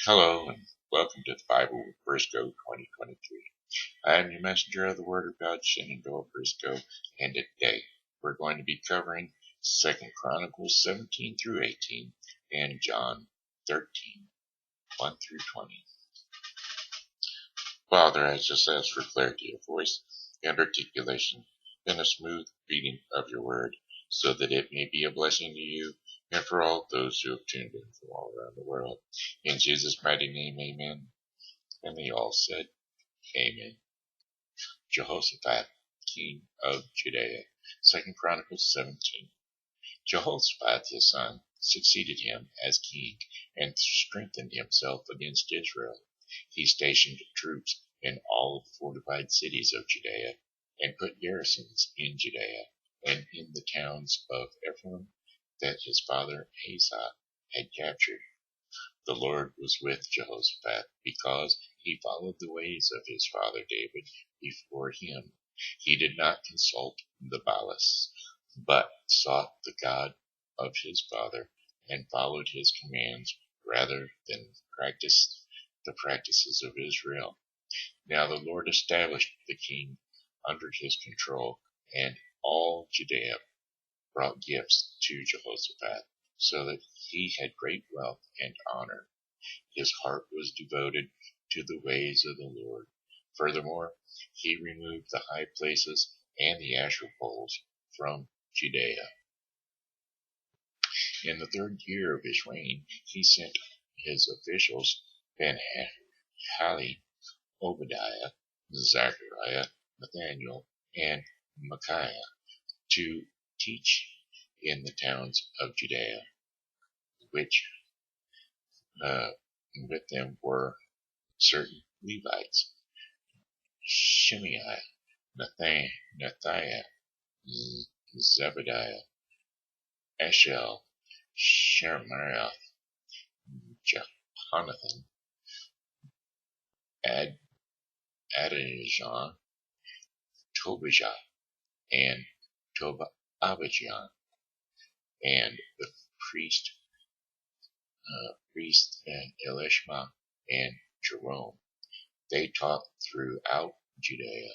Hello and welcome to the Bible with Briscoe 2023. I am your messenger of the Word of God, Shenandoah Briscoe, and today we're going to be covering 2nd Chronicles 17 through 18 and John 13, 1 through 20. Father, I just ask for clarity of voice and articulation and a smooth reading of your word, so that it may be a blessing to you and for all those who have tuned in from all around the world. In Jesus' mighty name, amen. And they all said, Amen. Jehoshaphat, king of Judea. 2nd Chronicles 17. Jehoshaphat his son succeeded him as king and strengthened himself against Israel. He stationed troops in all of the fortified cities of Judea and put garrisons in Judea and in the towns of Ephraim that his father Asa had captured. The Lord was with Jehoshaphat because he followed the ways of his father David before him. He did not consult the Baalists, but sought the God of his father and followed his commands rather than practice the practices of Israel. Now the Lord established the king under his control, and all Judea brought gifts to Jehoshaphat, so that he had great wealth and honor. His heart was devoted to the ways of the Lord. Furthermore, he removed the high places and the Asherah poles from Judea. In the 3rd year of his reign, he sent his officials Ben-Hali, Obadiah, Zechariah, Nathaniel, and Micaiah to teach in the towns of Judea, which with them were certain Levites: Shimei, Nathaniah, Zebediah, Eshel, Shemirath, Jehonathan, Adonijah, Tobijah, and Abijah, and the priest Elishma and Jerome. They taught throughout Judea,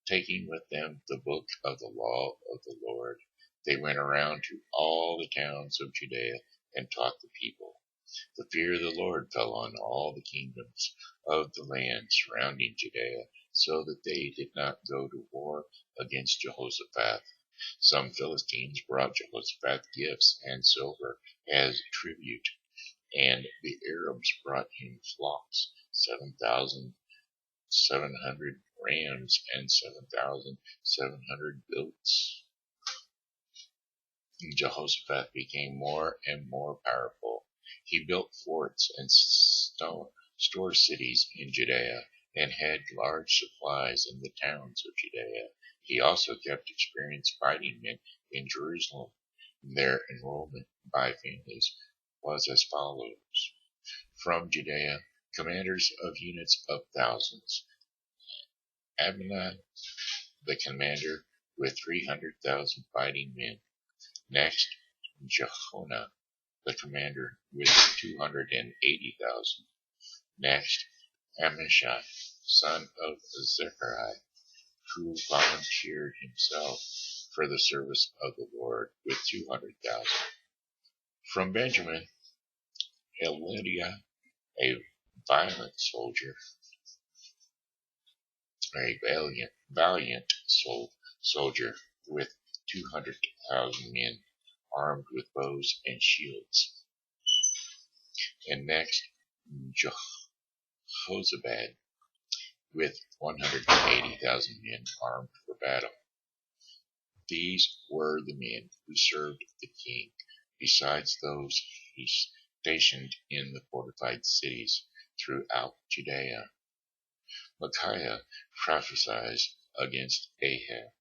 taking with them the book of the law of the Lord. They went around to all the towns of Judea and taught the people. The fear of the Lord fell on all the kingdoms of the land surrounding Judea, so that they did not go to war against Jehoshaphat. Some Philistines brought Jehoshaphat gifts and silver as tribute, and the Arabs brought him flocks, 7,700 rams and 7,700 goats. Jehoshaphat became more and more powerful. He built forts and store cities in Judea and had large supplies in the towns of Judea. He also kept experienced fighting men in Jerusalem. Their enrollment by families was as follows: from Judea, commanders of units of thousands: Abinah, the commander, with 300,000 fighting men. Next, Jehonah, the commander, with 280,000. Next, Amishai, son of Zechariah, who volunteered himself for the service of the Lord, with 200,000. From Benjamin, Elidiah, a valiant soldier with 200,000 men armed with bows and shields. And next, Jehozabad with 180,000 men armed for battle. These were the men who served the king, besides those he stationed in the fortified cities throughout Judea. Micaiah prophesied against Ahab.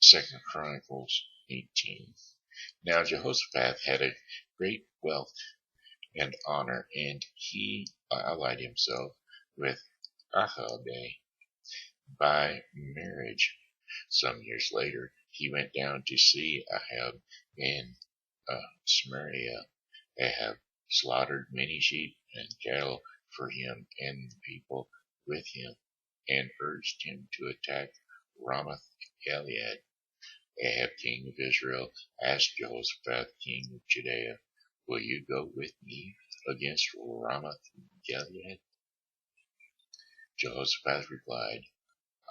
2nd Chronicles 18. Now Jehoshaphat had a great wealth and honor, and he allied himself with Ahab by marriage. Some years later, he went down to see Ahab in Samaria Ahab slaughtered many sheep and cattle for him and the people with him, and urged him to attack Ramoth Gilead. Ahab, king of Israel, asked Jehoshaphat, king of Judea, "Will you go with me against Ramoth Gilead?" Jehoshaphat replied,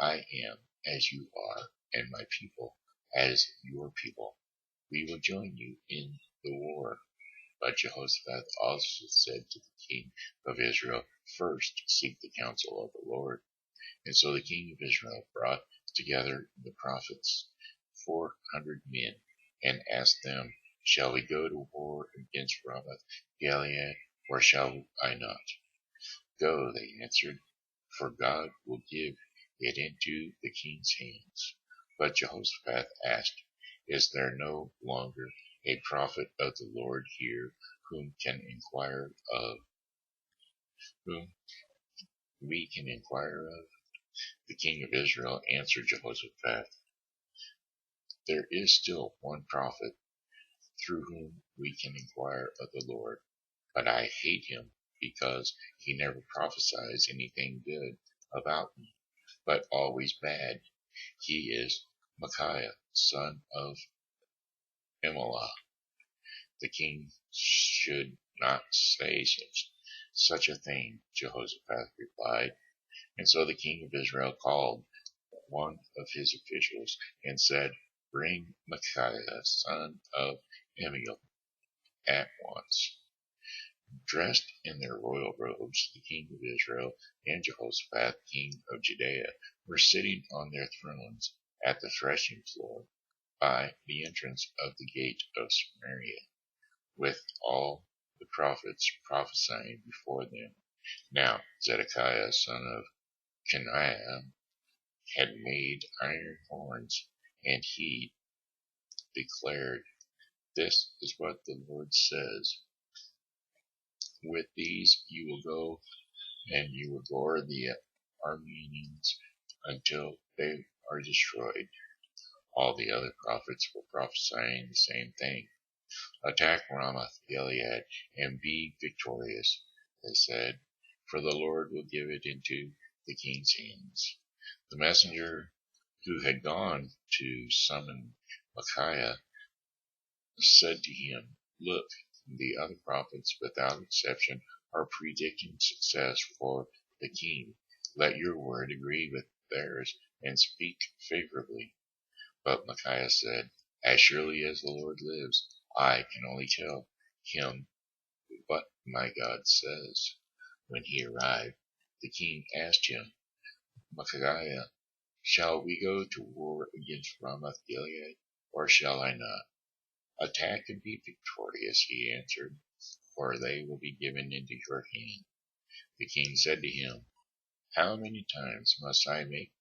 "I am as you are, and my people as your people. We will join you in the war." But Jehoshaphat also said to the king of Israel, "First seek the counsel of the Lord." And so the king of Israel brought together the prophets, 400 men, and asked them, "Shall we go to war against Ramoth Gilead, or shall I not?" "Go," they answered, "for God will give it into the king's hands." But Jehoshaphat asked, "Is there no longer a prophet of the Lord here whom we can inquire of?" The king of Israel answered Jehoshaphat, "There is still one prophet through whom we can inquire of the Lord, but I hate him because he never prophesies anything good about me, but always bad. He is Micaiah, son of Imlah." "The king should not say such a thing," Jehoshaphat replied. And so the king of Israel called one of his officials and said, "Bring Micaiah, son of Amiel, at once." Dressed in their royal robes, the king of Israel and Jehoshaphat, king of Judea, were sitting on their thrones at the threshing floor by the entrance of the gate of Samaria, with all the prophets prophesying before them. Now Zedekiah, son of Kenaiah, had made iron horns, and he declared, "This is what the Lord says. With these you will go, and you will gore the Arameans until they are destroyed." All the other prophets were prophesying the same thing. "Attack Ramoth Gilead and be victorious," they said, "for the Lord will give it into the king's hands." The messenger who had gone to summon Micaiah said to him, "Look, the other prophets, without exception, are predicting success for the king. Let your word agree with theirs and speak favorably." But Micaiah said, "As surely as the Lord lives, I can only tell him what my God says." When he arrived, the king asked him, "Micaiah, shall we go to war against Ramoth Gilead, or shall I not?" "Attack and be victorious," he answered, "for they will be given into your hand." The king said to him, "How many times must I make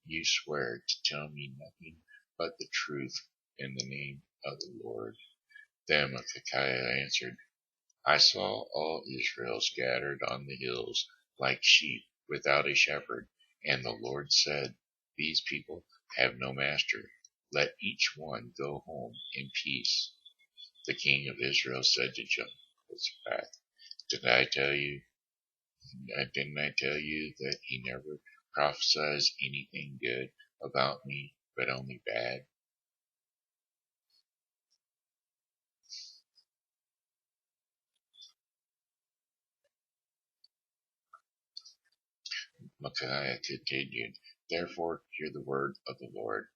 you swear to tell me nothing but the truth in the name of the Lord?" Then Micaiah answered, "I saw all Israel scattered on the hills like sheep without a shepherd, and the Lord said, 'These people have no master. Let each one go home in peace.'" The king of Israel said to Jehoshaphat, "Didn't I tell you that he never prophesies anything good about me, but only bad?" Micaiah continued, "Therefore hear the word of the Lord.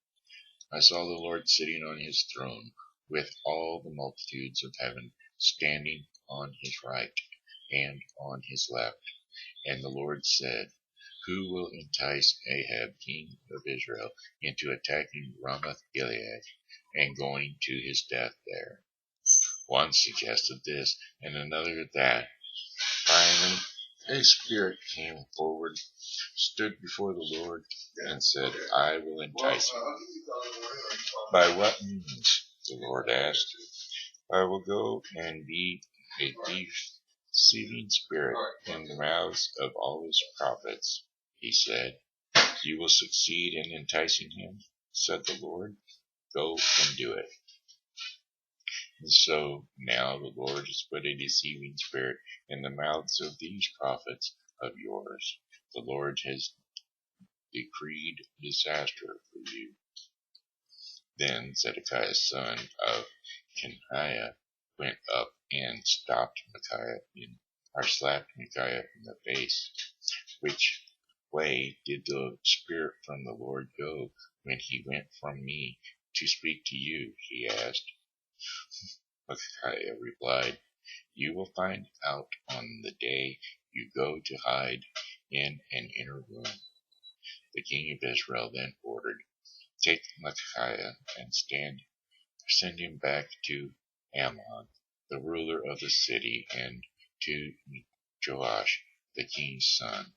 I saw the Lord sitting on his throne, with all the multitudes of heaven standing on his right and on his left. And the Lord said, 'Who will entice Ahab, king of Israel, into attacking Ramoth Gilead and going to his death there?' One suggested this, and another that. Finally, a spirit came forward, stood before the Lord, and said, 'I will entice him.' 'By what means?' the Lord asked. 'I will go and be a deceiving spirit in the mouths of all his prophets,' he said. 'You will succeed in enticing him,' said the Lord. 'Go and do it.'" And so now the Lord has put a deceiving spirit in the mouths of these prophets of yours. The Lord has decreed disaster for you. Then Zedekiah son of Kenaniah went up and stopped slapped Micaiah in the face. Which way did the Spirit from the Lord go when he went from me to speak to you? He asked. Micaiah replied, You will find out on the day you go to hide in an inner room. The king of Israel then ordered, Take Micaiah and send him back to Ammon, the ruler of the city, and to Joash, the king's son,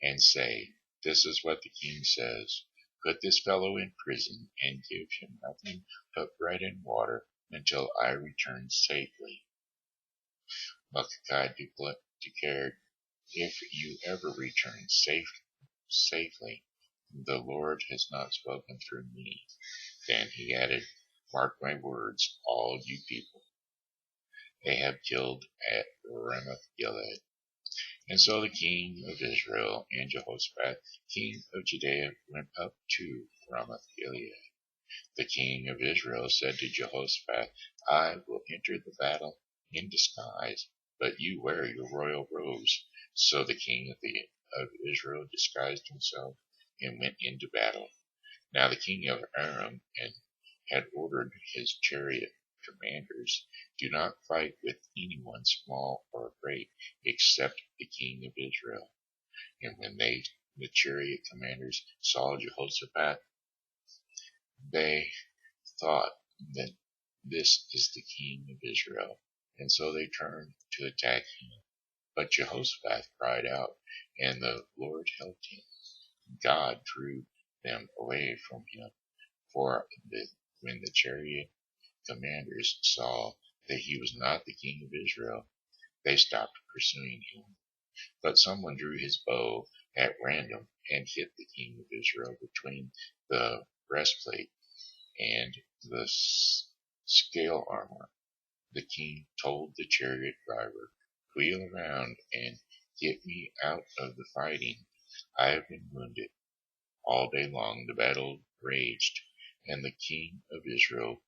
and say, This is what the king says. Put this fellow in prison and give him nothing but bread and water until I return safely. Micaiah declared, If you ever return safely, the Lord has not spoken through me. Then he added, Mark my words, all you people. They have killed at Ramoth Gilead. And so the king of Israel and Jehoshaphat, king of Judea, went up to Ramoth Gilead. The king of Israel said to Jehoshaphat, I will enter the battle in disguise, but you wear your royal robes. So the king of Israel disguised himself and went into battle. Now the king of Aram had ordered his chariot commanders, Do not fight with anyone small or great, except the king of Israel. And when the chariot commanders saw Jehoshaphat, they thought that this is the king of Israel, and so they turned to attack him. But Jehoshaphat cried out, and the Lord helped him. God drew them away from him, for when the chariot commanders saw that he was not the king of Israel, they stopped pursuing him. But someone drew his bow at random and hit the king of Israel between the breastplate and the scale armor. The king told the chariot driver, Wheel around and get me out of the fighting. I have been wounded. All day long the battle raged, and the king of Israel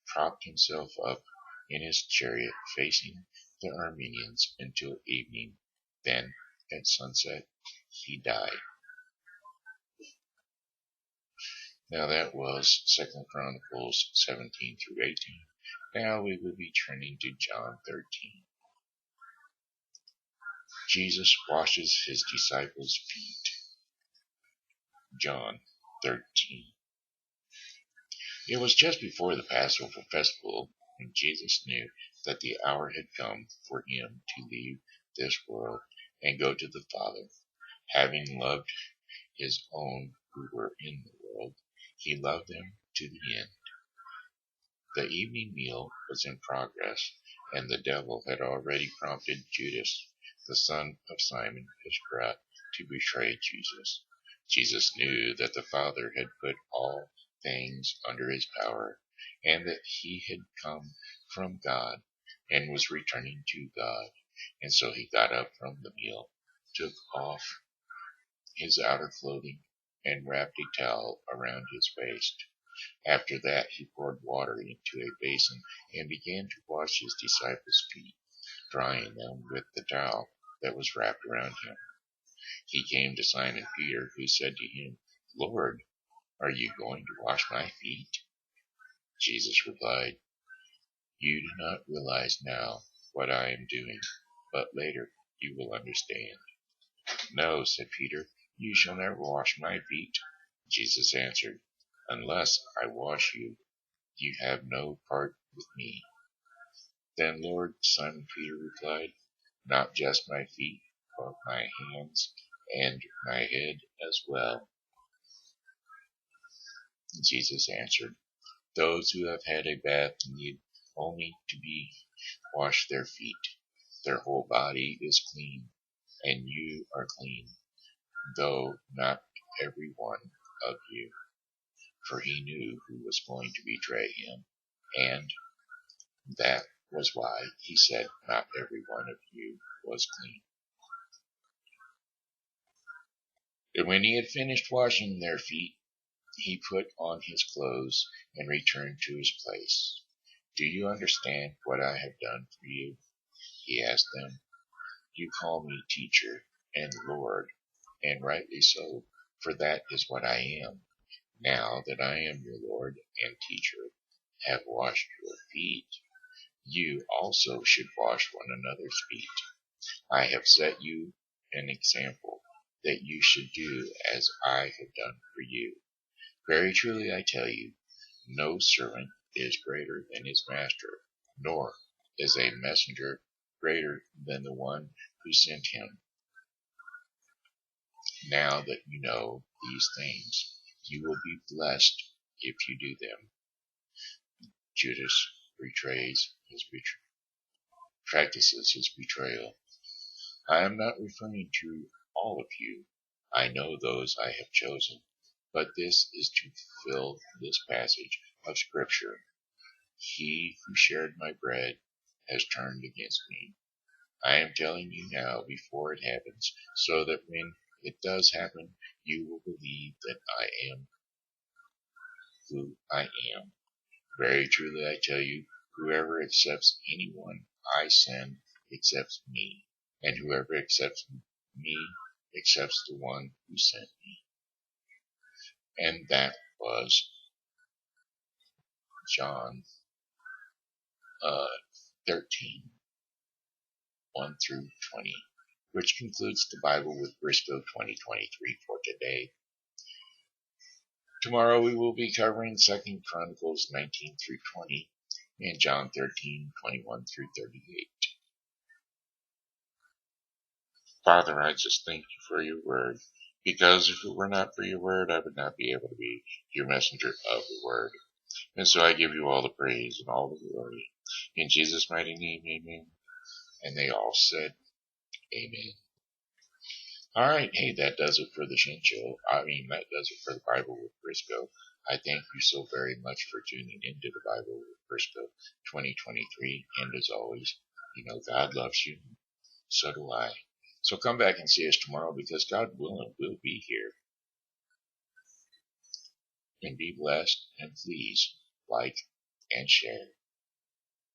propped himself up in his chariot facing the Arameans until evening. Then, at sunset, he died. Now that was 2 Chronicles 17 through 18. Now we will be turning to John 13. Jesus washes his disciples' feet. John 13. It was just before the Passover festival when Jesus knew that the hour had come for him to leave this world and go to the Father. Having loved his own who were in the world, he loved them to the end. The evening meal was in progress, and the devil had already prompted Judas, the son of Simon Iscariot, to betray Jesus. Jesus knew that the Father had put all things under his power, and that he had come from God and was returning to God. And so he got up from the meal, took off his outer clothing, and wrapped a towel around his waist. After that he poured water into a basin and began to wash his disciples' feet, drying them with the towel that was wrapped around him. He came to Simon Peter, who said to him, Lord, are you going to wash my feet? Jesus replied, You do not realize now what I am doing, but later you will understand. No, said Peter, you shall never wash my feet. Jesus answered, Unless I wash you, you have no part with me. Then, Lord, Simon Peter replied, Not just my feet, but my hands and my head as well. Jesus answered, Those who have had a bath need only to be washed their feet. Their whole body is clean, and you are clean, though not every one of you. For he knew who was going to betray him. And That was why he said not every one of you was clean. And when he had finished washing their feet, he put on his clothes and returned to his place. Do you understand what I have done for you? He asked them. You call me teacher and Lord, and rightly so, for that is what I am. Now that I am your Lord and teacher, have washed your feet, you also should wash one another's feet. I have set you an example that you should do as I have done for you. Very truly I tell you, no servant is greater than his master, nor is a messenger greater than the one who sent him. Now that you know these things, you will be blessed if you do them. Judas practices his betrayal. I am not referring to all of you. I know those I have chosen, but this is to fulfill this passage of Scripture. He who shared my bread has turned against me. I am telling you now before it happens, so that when it does happen, you will believe that I am who I am. Very truly I tell you, whoever accepts anyone I send accepts me, and whoever accepts me accepts the one who sent me. And that was John 13, 1 through 20, which concludes the Bible with Briscoe 2023 for today. Tomorrow we will be covering 2 Chronicles 19 through 20 and John 13, 21 through 38. Father, I just thank you for your word, because if it were not for your word, I would not be able to be your messenger of the word. And so I give you all the praise and all the glory. In Jesus' mighty name, amen. And they all said, amen. All right, hey, that does it for the Shin Show. That does it for the Bible with Briscoe. I thank you so very much for tuning into the Bible with Briscoe 2023. And as always, God loves you. So do I. So come back and see us tomorrow, because God willing, we'll be here. And be blessed, and please like and share.